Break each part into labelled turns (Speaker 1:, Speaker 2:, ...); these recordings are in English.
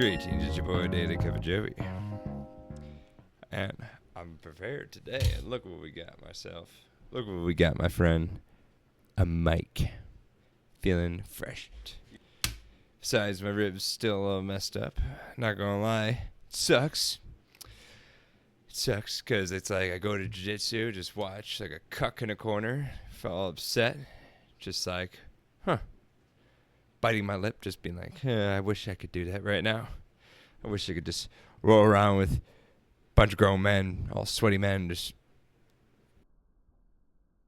Speaker 1: Greetings, it's your boy Daily Cup of Joey. And I'm prepared today, and look what we got myself. Look what we got, my friend. A mic. Feeling fresh. Besides, my ribs still a little messed up. Not gonna lie. It sucks. It sucks, because it's like I go to jiu-jitsu, just watch like a cuck in a corner, feel all upset. Just like, biting my lip, just being like, I wish I could do that right now. I wish I could just roll around with a bunch of grown men, all sweaty men, just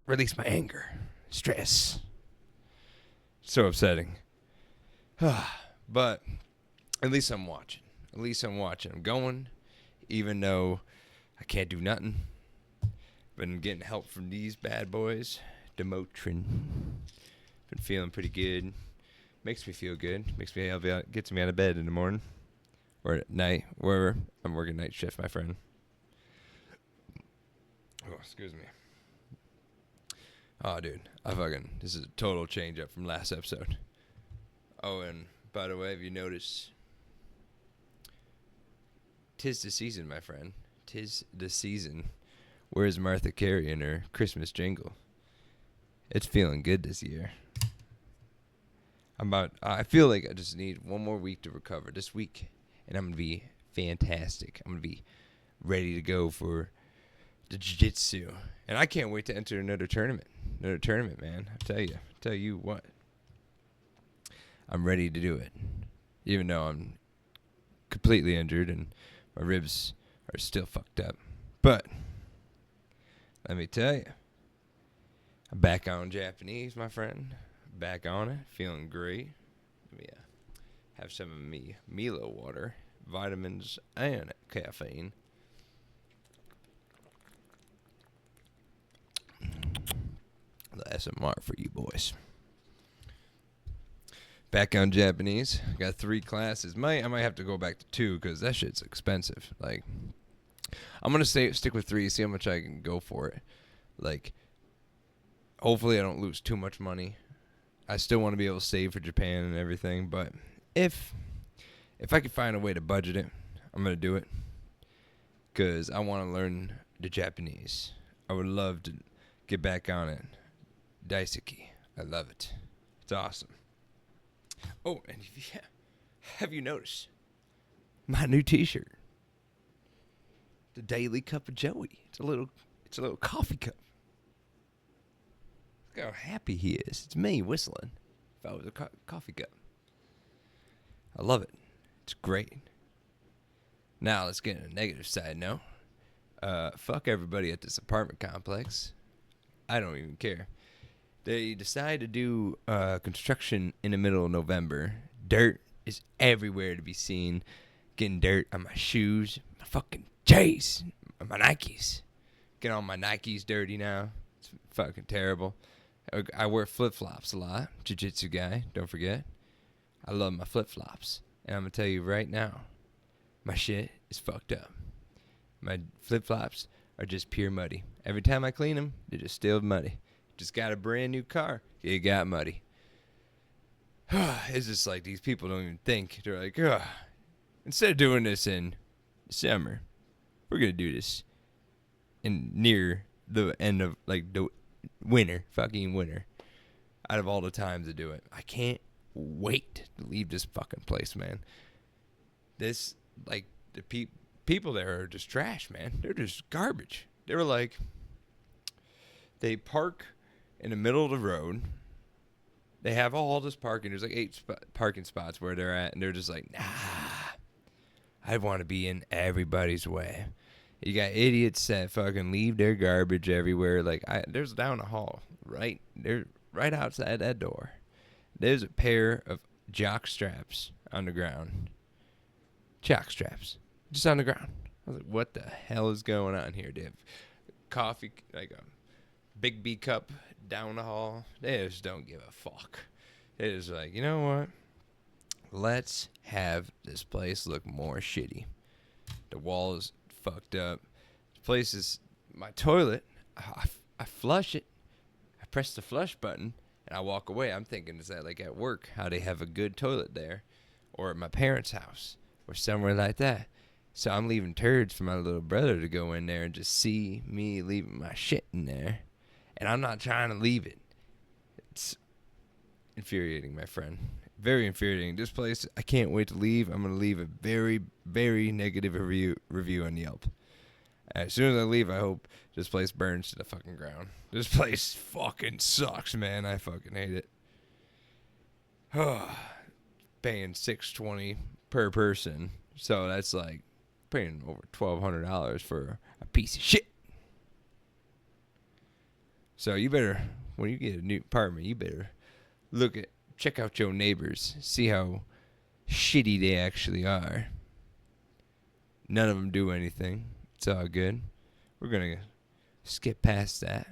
Speaker 1: release my anger, stress. So upsetting. But at least I'm watching. I'm going, even though I can't do nothing. Been getting help from these bad boys. Demotrin. Been feeling pretty good. Makes me feel good. Gets me out of bed in the morning. Or at night. Wherever. I'm working night shift, my friend. Oh, excuse me. Oh, dude. This is a total change up from last episode. Oh, and by the way, have you noticed? 'Tis the season, my friend. 'Tis the season. Where's Martha Carey and her Christmas jingle? It's feeling good this year. I feel like I just need one more week to recover this week, and I'm going to be fantastic. I'm going to be ready to go for the jiu-jitsu. And I can't wait to enter another tournament. Man. I tell you what. I'm ready to do it. Even though I'm completely injured and my ribs are still fucked up. But let me tell you, I'm back on Japanese, my friend. Back on it, feeling great. Let me have some of me Milo water, vitamins, and caffeine. The SMR for you boys. Back on Japanese. Got 3 classes. I might have to go back to 2 because that shit's expensive. Like, I'm gonna stick with 3. See how much I can go for it. Like, hopefully I don't lose too much money. I still want to be able to save for Japan and everything, but if I can find a way to budget it, I'm going to do it, because I want to learn the Japanese. I would love to get back on it. Daisuki. I love it. It's awesome. Oh, and have you noticed my new t-shirt? The Daily Cup of Joey. It's a little coffee cup. Look how happy he is. It's me whistling. If I was a coffee cup. I love it. It's great. Now let's get on a negative side note. Fuck everybody at this apartment complex. I don't even care. They decide to do construction in the middle of November. Dirt is everywhere to be seen. Getting dirt on my shoes. My fucking J's. My Nikes. Getting all my Nikes dirty now. It's fucking terrible. I wear flip-flops a lot. Jiu-jitsu guy, don't forget. I love my flip-flops. And I'm going to tell you right now, my shit is fucked up. My flip-flops are just pure muddy. Every time I clean them, they're just still muddy. Just got a brand new car. You got muddy. It's just like these people don't even think. They're like, instead of doing this in summer, we're going to do this in near the end of like the fucking winter, out of all the times to do it. I can't wait to leave this fucking place, man. This, like, the people there are just trash, man. They're just garbage. They were like, they park in the middle of the road. They have all this parking. There's like 8 parking spots where they're at, and they're just like, nah, I want to be in everybody's way. You got idiots that fucking leave their garbage everywhere. Like, there's down the hall, right outside that door. There's a pair of jock straps on the ground. Jock straps, just on the ground. I was like, what the hell is going on here? They have coffee, like a Big B cup down the hall. They just don't give a fuck. They just like, you know what? Let's have this place look more shitty. The wall is fucked up. This place is my toilet. I flush it. I press the flush button and I walk away. I'm thinking, is that like at work, how they have a good toilet there, or at my parents' house? or somewhere like that. So I'm leaving turds for my little brother to go in there and just see me leaving my shit in there. And I'm not trying to leave it. It's infuriating, my friend. Very infuriating. This place, I can't wait to leave. I'm going to leave a very, very negative review on Yelp. As soon as I leave, I hope this place burns to the fucking ground. This place fucking sucks, man. I fucking hate it. Paying $6.20 per person. So that's like paying over $1,200 for a piece of shit. So you better, when you get a new apartment, you better check out your neighbors, see how shitty they actually are. None of them do anything. It's all good. We're going to skip past that.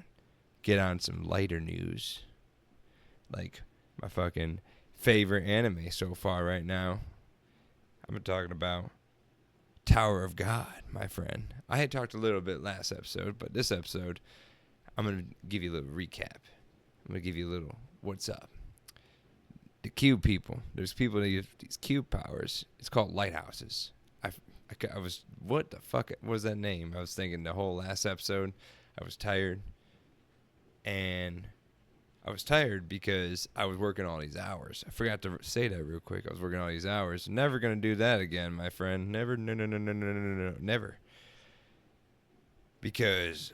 Speaker 1: Get on some lighter news. Like my fucking favorite anime so far right now. I'm talking about Tower of God, my friend. I had talked a little bit last episode, but this episode, I'm going to give you a little recap. I'm going to give you a little what's up. The cube people. There's people that use these cube powers. It's called lighthouses. I was, what the fuck was that name? I was thinking the whole last episode. I was tired. And I was tired because I was working all these hours. I forgot to say that real quick. I was working all these hours. Never going to do that again, my friend. Never, no, never. Because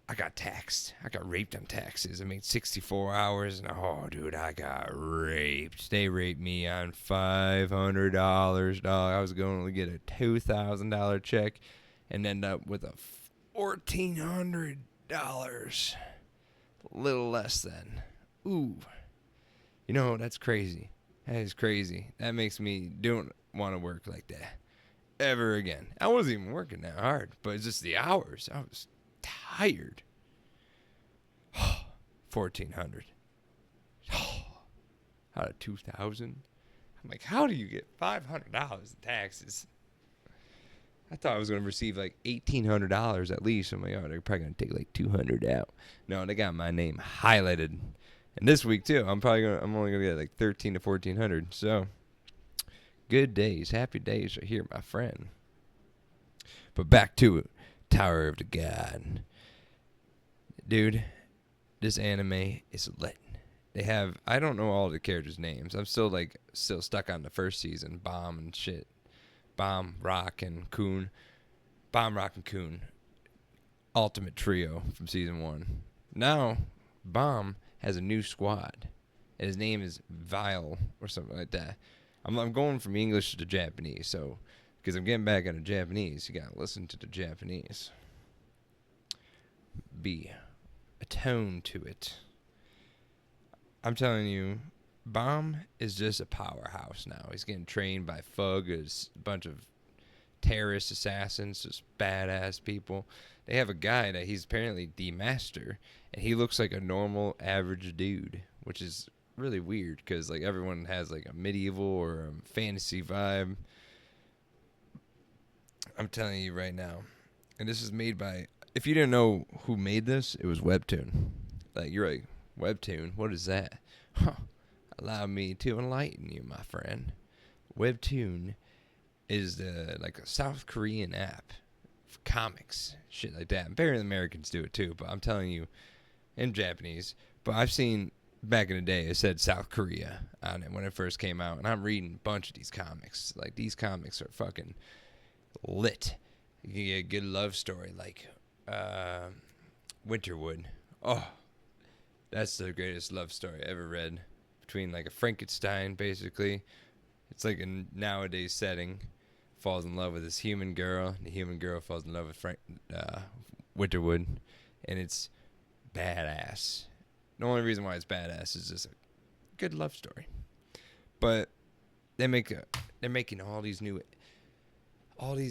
Speaker 1: I got taxed. I got raped on taxes. I made 64 hours, and oh, dude, I got raped. They raped me on $500, dog. I was going to get a $2,000 check and end up with a $1,400. A little less than. Ooh. You know, that's crazy. That is crazy. That makes me don't want to work like that ever again. I wasn't even working that hard, but it's just the hours. I was tired. 1,400. Out of 2,000. I'm like, how do you get $500 in taxes? I thought I was going to receive like $1,800 at least. I'm like, oh, they're probably going to take like $200 out. No, they got my name highlighted. And this week too, I'm only going to get like $1,300 to $1,400. So, good days, happy days are here, my friend. But back to it. Tower of the God. Dude, this anime is lit. They have, I don't know all the characters' names. I'm still stuck on the first season. Bomb and shit. Bomb, Rock, and Kun. Bomb, Rock, and Kun. Ultimate trio from season 1. Now, Bomb has a new squad. And his name is Vile or something like that. I'm going from English to Japanese, so because I'm getting back into Japanese, you gotta listen to the Japanese. Be attuned to it. I'm telling you, Bomb is just a powerhouse now. He's getting trained by Fug, a bunch of terrorist assassins, just badass people. They have a guy that he's apparently the master, and he looks like a normal, average dude, which is really weird because like everyone has like a medieval or a fantasy vibe. I'm telling you right now, and this is made by, if you didn't know who made this, it was Webtoon. Like, you're like, Webtoon, what is that? Huh. Allow me to enlighten you, my friend. Webtoon is like a South Korean app for comics, shit like that. Apparently Americans do it too, but I'm telling you, in Japanese. But I've seen, back in the day, it said South Korea on it when it first came out, and I'm reading a bunch of these comics. Like, these comics are fucking lit. You can get a good love story, like Winterwood. Oh, that's the greatest love story I ever read. Between like a Frankenstein, basically. It's like a nowadays setting. Falls in love with this human girl. The human girl falls in love with Winterwood. And it's badass. The only reason why it's badass is just a good love story. But they're making all these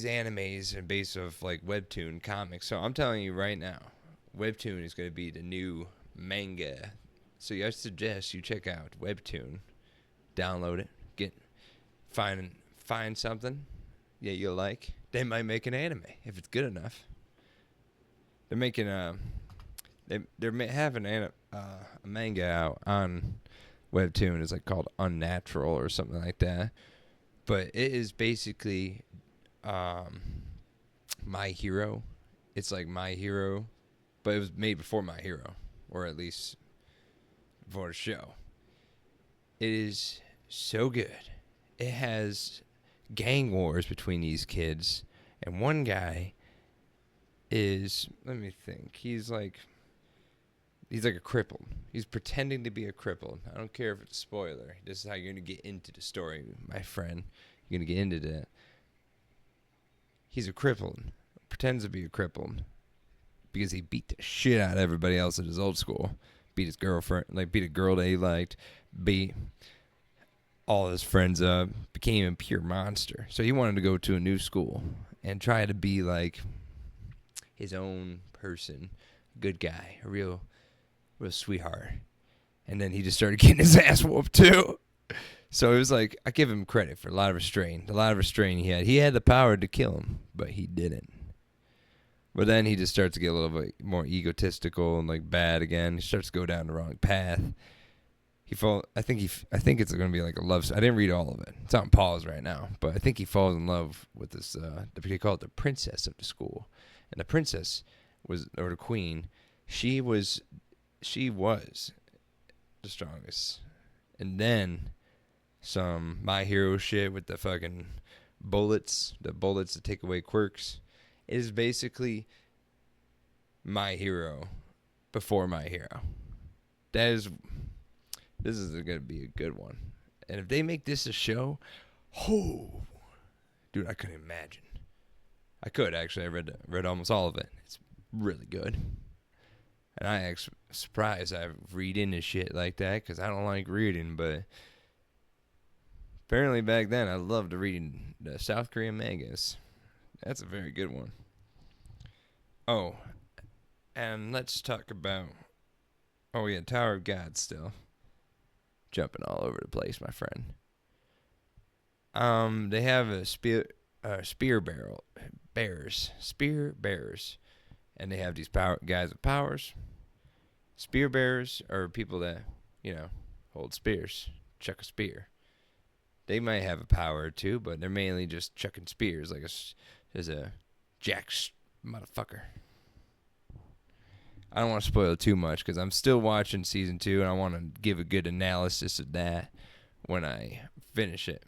Speaker 1: animes are based off like Webtoon comics. So I'm telling you right now, Webtoon is going to be the new manga. So I suggest you check out Webtoon, download it, find something you'll like. They might make an anime if it's good enough. They're making they're having a manga out on Webtoon. It's like called Unnatural or something like that. But it is basically My Hero. It's like My Hero, but it was made before My Hero, or at least before the show. It is so good. It has gang wars between these kids, and one guy is, let me think, he's like a crippled. He's pretending to be a crippled. I don't care if it's a spoiler. This is how you're going to get into the story, my friend. You're going to get into that. He's a crippled. Pretends to be a crippled because he beat the shit out of everybody else at his old school. Beat his girlfriend, beat a girl that he liked. Beat all his friends up. Became a pure monster. So he wanted to go to a new school and try to be like his own person. Good guy. A real sweetheart. And then he just started getting his ass whooped too. So it was like, I give him credit for a lot of restraint. A lot of restraint he had. He had the power to kill him, but he didn't. But then he just starts to get a little bit more egotistical and bad again. He starts to go down the wrong path. I think it's going to be like a love. I didn't read all of it. It's on pause right now. But I think he falls in love with this. They call it the princess of the school, and the princess or the queen. She was the strongest, and then some My Hero shit with the fucking bullets. The bullets that take away quirks. It is basically My Hero before My Hero. This is going to be a good one. And if they make this a show, dude, I couldn't imagine. I could, actually. I read almost all of it. It's really good. And I actually surprised I read into shit like that because I don't like reading, but apparently back then I loved reading the South Korean mangas. That's a very good one. Oh, and let's talk about, Tower of God still. Jumping all over the place, my friend. They have a spear bearers, and they have these guys with powers. Spear bearers are people that, hold spears, chuck a spear. They might have a power or two, but they're mainly just chucking spears as a jack motherfucker. I don't want to spoil it too much because I'm still watching season 2 and I want to give a good analysis of that when I finish it.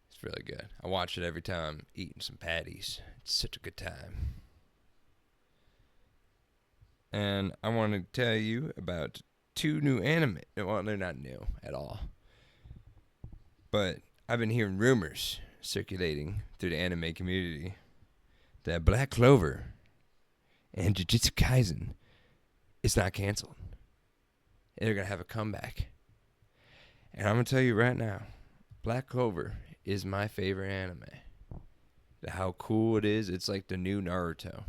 Speaker 1: It's really good. I watch it every time I'm eating some patties. It's such a good time. And I want to tell you about 2 new anime. Well, they're not new at all. But I've been hearing rumors circulating through the anime community that Black Clover and Jujutsu Kaisen is not canceled. They're going to have a comeback. And I'm going to tell you right now, Black Clover is my favorite anime. How cool it is. It's like the new Naruto.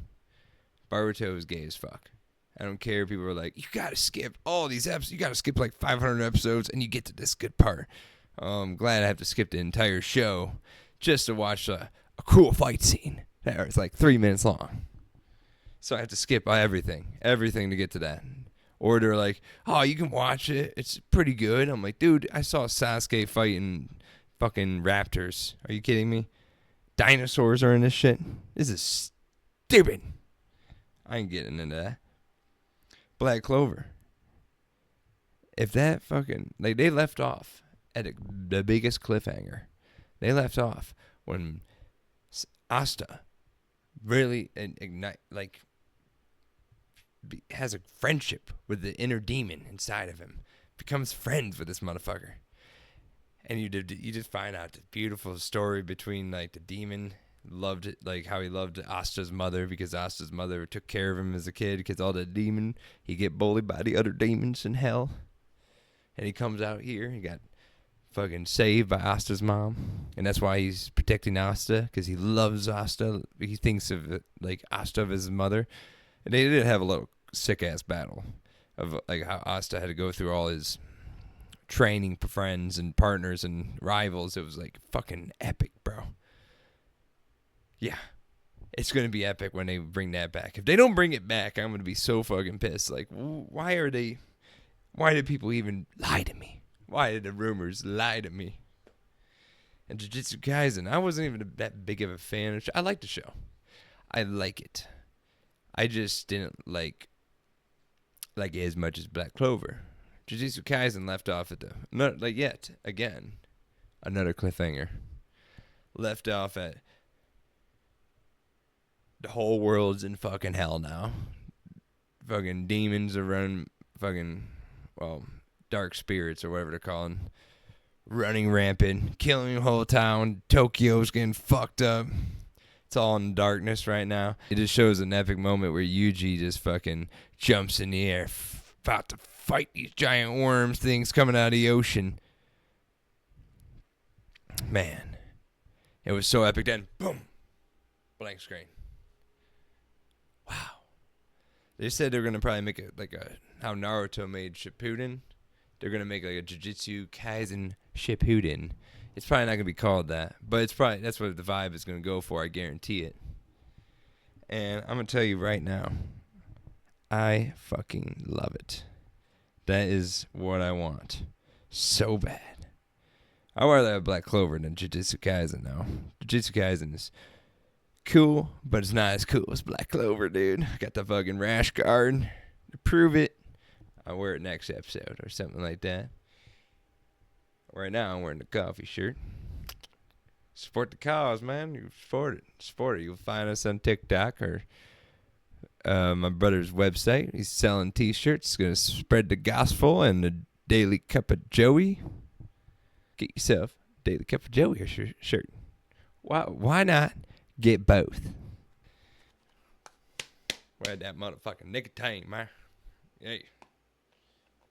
Speaker 1: Boruto is gay as fuck. I don't care if people are like, you got to skip all these episodes. You got to skip 500 episodes and you get to this good part. I'm glad I have to skip the entire show just to watch a cool fight scene that is 3 minutes long. So I have to skip everything to get to that. Or they're like, oh, you can watch it. It's pretty good. I'm like, dude, I saw Sasuke fighting fucking raptors. Are you kidding me? Dinosaurs are in this shit. This is stupid. I ain't getting into that. Black Clover. If that fucking... they left off at the biggest cliffhanger. They left off when Asta really has a friendship with the inner demon inside of him. Becomes friends with this motherfucker. And you just find out the beautiful story between the demon loved it, how he loved Asta's mother because Asta's mother took care of him as a kid because all the demon, he get bullied by the other demons in hell. And he comes out here, he got fucking saved by Asta's mom. And that's why he's protecting Asta because he loves Asta. He thinks of Asta as his mother. And they did have a little sick-ass battle of how Asta had to go through all his training for friends and partners and rivals. It was fucking epic, bro. Yeah. It's going to be epic when they bring that back. If they don't bring it back, I'm going to be so fucking pissed. Why did people even lie to me? Why did the rumors lie to me? And Jujutsu Kaisen, I wasn't even that big of a fan. I like the show. I like it. I just didn't like it as much as Black Clover. Jujutsu Kaisen left off at the again another cliffhanger. Left off at the whole world's in fucking hell now. Fucking demons are running, dark spirits or whatever they're calling, running rampant, killing the whole town. Tokyo's getting fucked up. It's all in darkness right now. It just shows an epic moment where Yuji just fucking jumps in the air, about to fight these giant worms things coming out of the ocean. Man, it was so epic. Then, boom, blank screen. Wow. They said they're going to probably make it like how Naruto made Shippuden. They're going to make like a Jujutsu Kaisen Shippuden. It's probably not going to be called that, but that's what the vibe is going to go for. I guarantee it. And I'm going to tell you right now, I fucking love it. That is what I want. So bad. I'd rather have Black Clover than Jujutsu Kaisen now. Jujutsu Kaisen is cool, but it's not as cool as Black Clover, dude. I got the fucking rash guard to prove it. I'll wear it next episode or something like that. Right now, I'm wearing the coffee shirt. Support the cause, man. You support it. Support it. You'll find us on TikTok or my brother's website. He's selling T-shirts. He's going to spread the gospel and the Daily Cup of Joey. Get yourself a Daily Cup of Joey shirt. Why not get both? Wear that motherfucking nicotine, man. Hey.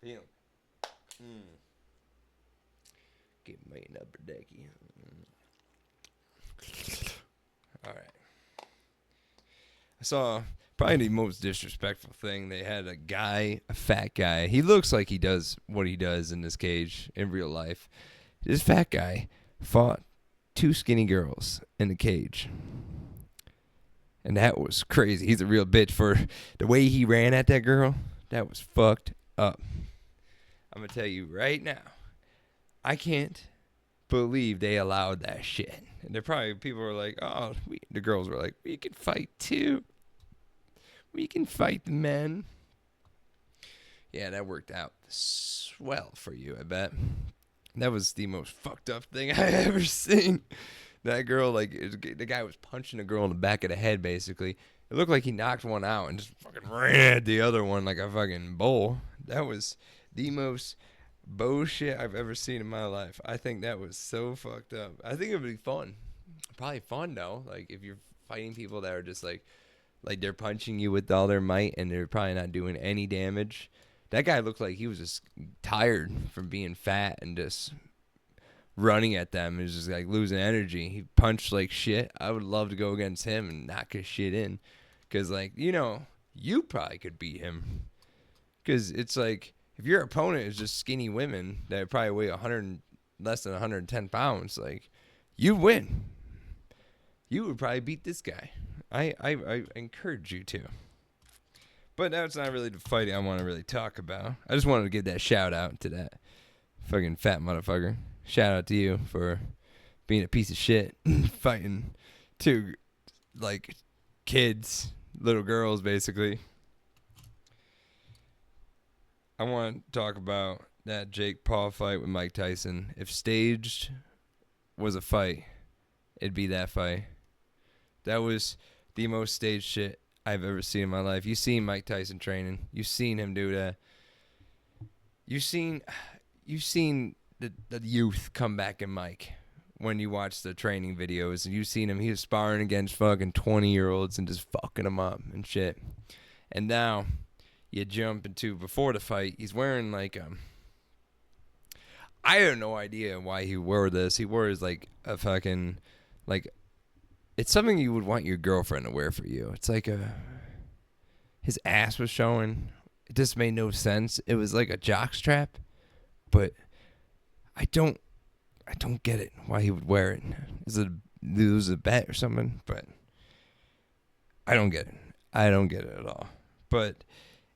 Speaker 1: Feel. Give me an upper decky. All right. I saw probably the most disrespectful thing. They had a fat guy. He looks like he does what he does in this cage in real life. This fat guy fought two skinny girls in the cage. And that was crazy. He's a real bitch for the way he ran at that girl. That was fucked up. I'm going to tell you right now. I can't believe they allowed that shit. And people were like, the girls were like, we can fight too. We can fight the men. Yeah, that worked out swell for you, I bet. That was the most fucked up thing I ever seen. That girl, the guy was punching a girl in the back of the head, basically. It looked like he knocked one out and just fucking ran at the other one like a fucking bull. That was the most bullshit I've ever seen in my life. I think that was so fucked up. I think it would be fun. Probably fun, though. Like, if you're fighting people that are just, like they're punching you with all their might and they're probably not doing any damage. That guy looked like he was just tired from being fat and just running at them. He was just, like, losing energy. He punched like shit. I would love to go against him and knock his shit in. Because, you probably could beat him. Because it's like, if your opponent is just skinny women that probably weigh less than 110 pounds, you win. You would probably beat this guy. I encourage you to. But that's not really the fighting I want to really talk about. I just wanted to give that shout out to that fucking fat motherfucker. Shout out to you for being a piece of shit, fighting two, kids, little girls, basically. I want to talk about that Jake Paul fight with Mike Tyson. If staged was a fight, it'd be that fight. That was the most staged shit I've ever seen in my life. You've seen Mike Tyson training. You've seen him do that. You've seen the youth come back in Mike when you watch the training videos. And you've seen him. He was sparring against fucking 20-year-olds and just fucking them up and shit. And now you jump into before the fight. He's wearing I have no idea why he wore this. He wore his a fucking it's something you would want your girlfriend to wear for you. It's his ass was showing. It just made no sense. It was like a jock strap, but I don't get it why he would wear it. Is it lose a bet or something? But I don't get it. I don't get it at all. But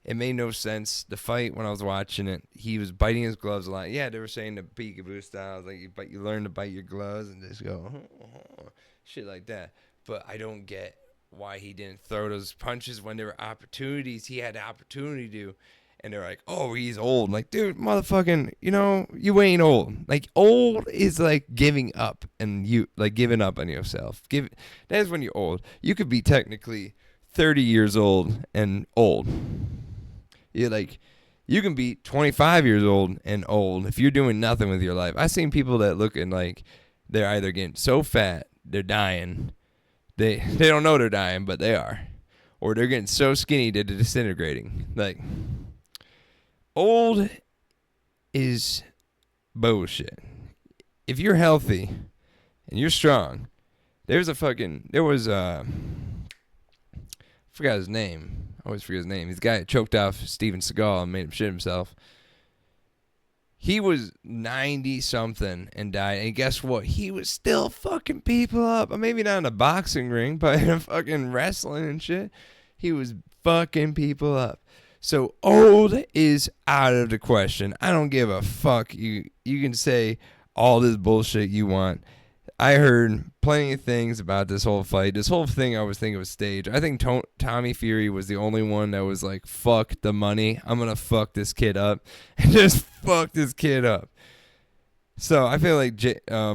Speaker 1: It made no sense. The fight, when I was watching it, he was biting his gloves a lot. Yeah, they were saying the peekaboo style, like you learn to bite your gloves and just go shit like that. But I don't get why he didn't throw those punches when there were opportunities. He had the opportunity to, and they're like, "Oh, he's old." I'm like, dude, motherfucking, you ain't old. Like, old is like giving up, and you like giving up on yourself. That's when you're old. You could be technically 30 years old and old. You're like, you can be 25 years old and old if you're doing nothing with your life. I've seen people that looking like they're either getting so fat they're dying. They don't know they're dying, but they are, or they're getting so skinny that they're disintegrating. Like, old is bullshit. If you're healthy and you're strong, there was I forgot his name. I always forget his name. He's the guy that choked off Steven Seagal and made him shit himself. He was 90-something and died. And guess what? He was still fucking people up. Maybe not in a boxing ring, but in a fucking wrestling and shit. He was fucking people up. So old is out of the question. I don't give a fuck. You can say all this bullshit you want. I heard plenty of things about this whole fight. This whole thing I was thinking was staged. I think Tommy Fury was the only one that was like, fuck the money. I'm going to fuck this kid up. And just fuck this kid up. So I feel like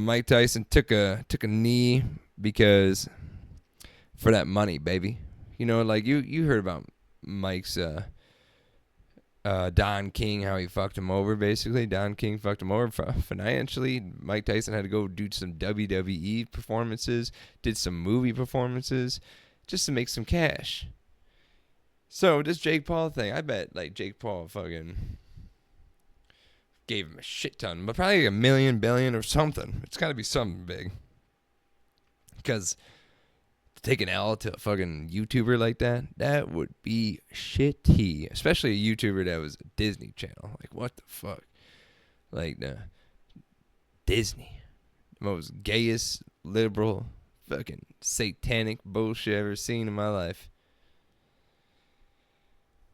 Speaker 1: Mike Tyson took a knee because for that money, baby. Like you heard about Mike's Don King, how he fucked him over, basically. Don King fucked him over financially. Mike Tyson had to go do some WWE performances, did some movie performances, just to make some cash. So, this Jake Paul thing, I bet, like, Jake Paul fucking gave him a shit ton, but probably like $1 million, billion, or something. It's gotta be something big. Because to take an L to a fucking YouTuber like that would be shitty. Especially a YouTuber that was a Disney Channel. Like, what the fuck? Like, Disney. The most gayest, liberal, fucking satanic bullshit I've ever seen in my life.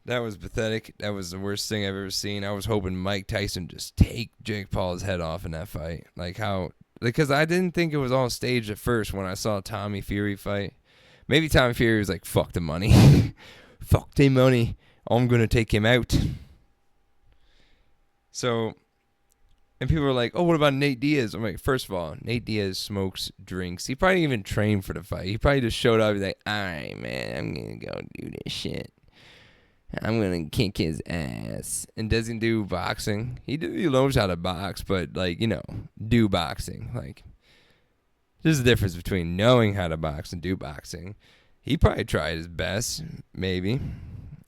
Speaker 1: That was pathetic. That was the worst thing I've ever seen. I was hoping Mike Tyson just take Jake Paul's head off in that fight. Because I didn't think it was all staged at first when I saw Tommy Fury fight. Maybe Tommy Fury was like, fuck the money. Fuck the money. I'm going to take him out. So, and people were like, oh, what about Nate Diaz? I'm like, first of all, Nate Diaz smokes drinks. He probably didn't even trained for the fight. He probably just showed up and was like, all right, man, I'm going to go do this shit. I'm going to kick his ass. And doesn't do boxing. He knows how to box, but, like, do boxing. Like, there's a difference between knowing how to box and do boxing. He probably tried his best, maybe.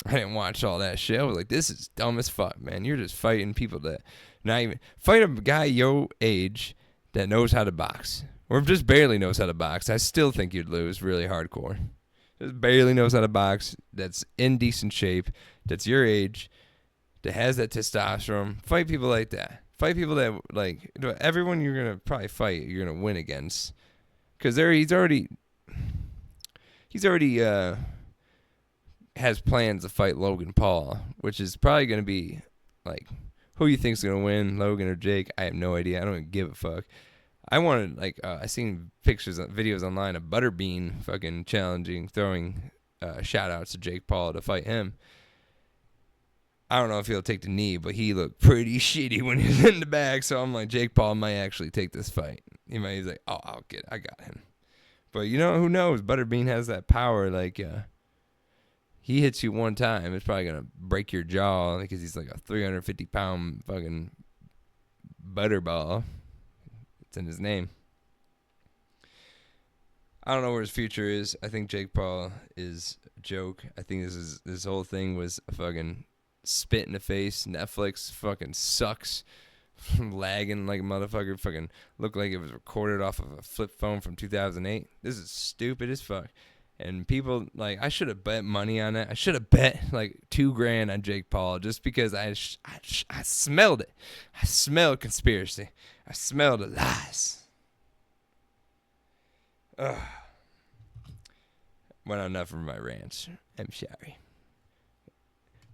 Speaker 1: I didn't watch all that shit. I was like, this is dumb as fuck, man. You're just fighting people that not even... Fight a guy your age that knows how to box. Or just barely knows how to box. I still think you'd lose really hardcore. Just barely knows how to box, that's in decent shape, that's your age, that has that testosterone. Fight people like that. Fight people that, like, everyone you're going to probably fight, you're going to win against. Because he's already has plans to fight Logan Paul, which is probably going to be, like, who you think's going to win, Logan or Jake? I have no idea. I don't even give a fuck. I wanted, like, I seen videos online of Butterbean fucking throwing shout-outs to Jake Paul to fight him. I don't know if he'll take the knee, but he looked pretty shitty when he was in the bag, so I'm like, Jake Paul might actually take this fight. He's like, oh, I got him. But, who knows? Butterbean has that power, like, he hits you one time, it's probably going to break your jaw because he's like a 350-pound fucking butterball. It's in his name. I don't know where his future is. I think Jake Paul is a joke. I think this whole thing was a fucking spit in the face. Netflix fucking sucks. Lagging like a motherfucker. Fucking looked like it was recorded off of a flip phone from 2008. This is stupid as fuck. And people, like, I should have bet money on it. I should have bet like $2,000 on Jake Paul just because I smelled it. I smelled conspiracy. I smelled the lies. Ugh. Well, enough of my rants. I'm sorry.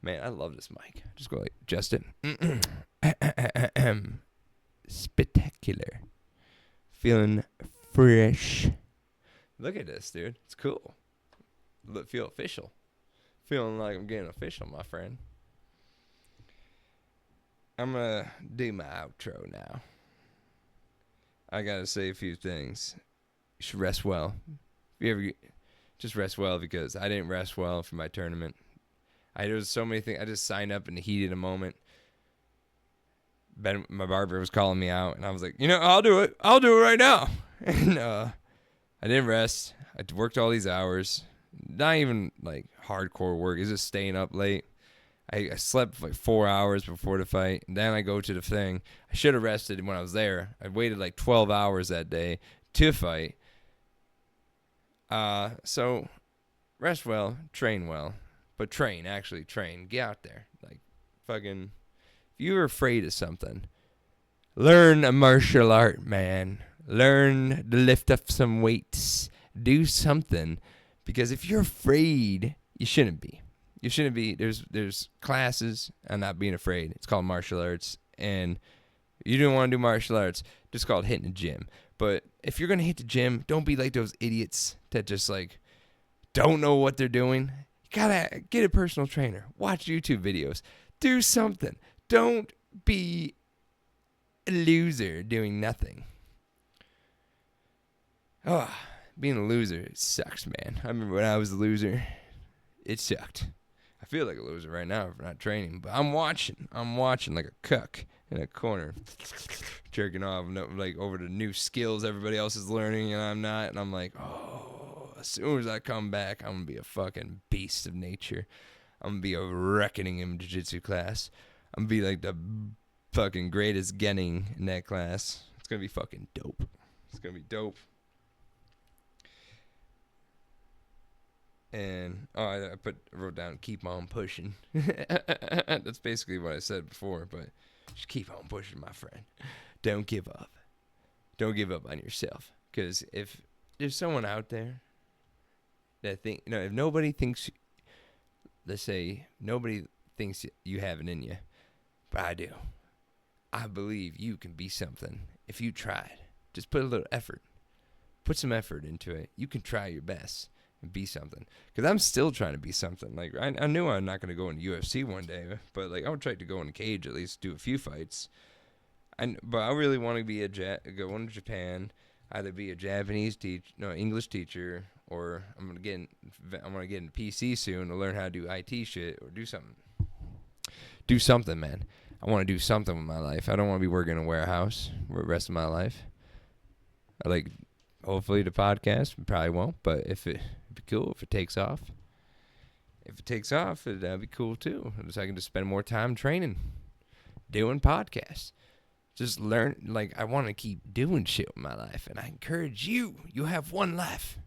Speaker 1: Man, I love this mic. Just go like, adjust it. Spectacular. Feeling fresh. Look at this, dude. It's cool. Feel official. Feeling like I'm getting official, my friend. I'm going to do my outro now. I got to say a few things. You should rest well. If you ever just rest well, because I didn't rest well for my tournament. There was so many things. I just signed up in the heat of the moment. My barber was calling me out, and I was like, I'll do it. I'll do it right now. And I didn't rest. I worked all these hours. Not even like hardcore work. It's just staying up late. I slept like 4 hours before the fight. And then I go to the thing. I should have rested when I was there. I waited like 12 hours that day to fight. So rest well, train well. But train. Get out there. Like, fucking, if you're afraid of something, learn a martial art, man. Learn to lift up some weights. Do something. Because if you're afraid, you shouldn't be. You shouldn't be. There's classes on not being afraid. It's called martial arts. And you don't want to do martial arts, just called hitting the gym. But if you're going to hit the gym, don't be like those idiots that just like don't know what they're doing. You got to get a personal trainer. Watch YouTube videos. Do something. Don't be a loser doing nothing. Oh, being a loser, it sucks, man. I remember when I was a loser, it sucked. I feel like a loser right now for not training, but I'm watching like a cuck in a corner, jerking off like over the new skills everybody else is learning and I'm not, and I'm like, oh, as soon as I come back, I'm gonna be a fucking beast of nature. I'm gonna be a reckoning in jiu-jitsu class. I'm gonna be like the fucking greatest Genning in that class. It's gonna be fucking dope. It's gonna be dope. And I wrote down keep on pushing. That's basically what I said before, but just keep on pushing, my friend. Don't give up. Don't give up on yourself. Because if there's someone out there that if nobody thinks, let's say nobody thinks you have it in you, but I do. I believe you can be something if you tried. Just put a little effort. Put some effort into it. You can try your best. Be something, because I'm still trying to be something. Like I knew I'm not going to go into UFC one day, but like I would try to go in a cage, at least do a few fights. But I really want to be go into Japan, either be a Japanese English teacher, or I'm gonna get in PC soon to learn how to do IT shit or do something. Do something, man. I want to do something with my life. I don't want to be working in a warehouse for the rest of my life. Hopefully the podcast probably won't, but it'd be cool if it takes off. If it takes off, that'd be cool too. So I can just spend more time training, doing podcasts. Just learn, I want to keep doing shit with my life. And I encourage you, you have one life.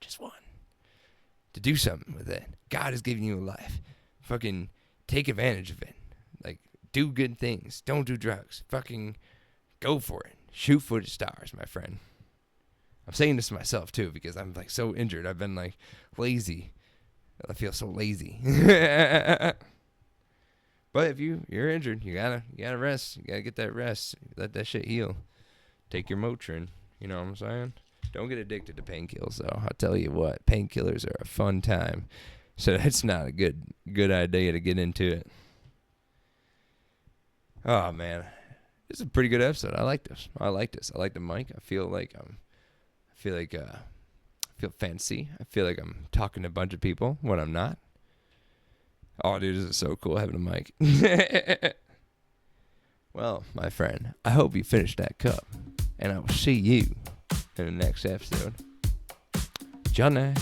Speaker 1: Just one. To do something with it. God has given you a life. Fucking take advantage of it. Do good things. Don't do drugs. Fucking go for it. Shoot for the stars, my friend. I'm saying this to myself too because I'm so injured. I've been lazy. I feel so lazy. But if you're injured, you gotta rest. You gotta get that rest. Let that shit heal. Take your Motrin. You know what I'm saying? Don't get addicted to painkillers though. I'll tell you what, painkillers are a fun time. So that's not a good idea to get into it. Oh man, this is a pretty good episode. I like this. I like the mic. I feel fancy. I feel like I'm talking to a bunch of people when I'm not. Oh, dude, this is so cool having a mic. Well, my friend, I hope you finished that cup, and I will see you in the next episode. Johnny.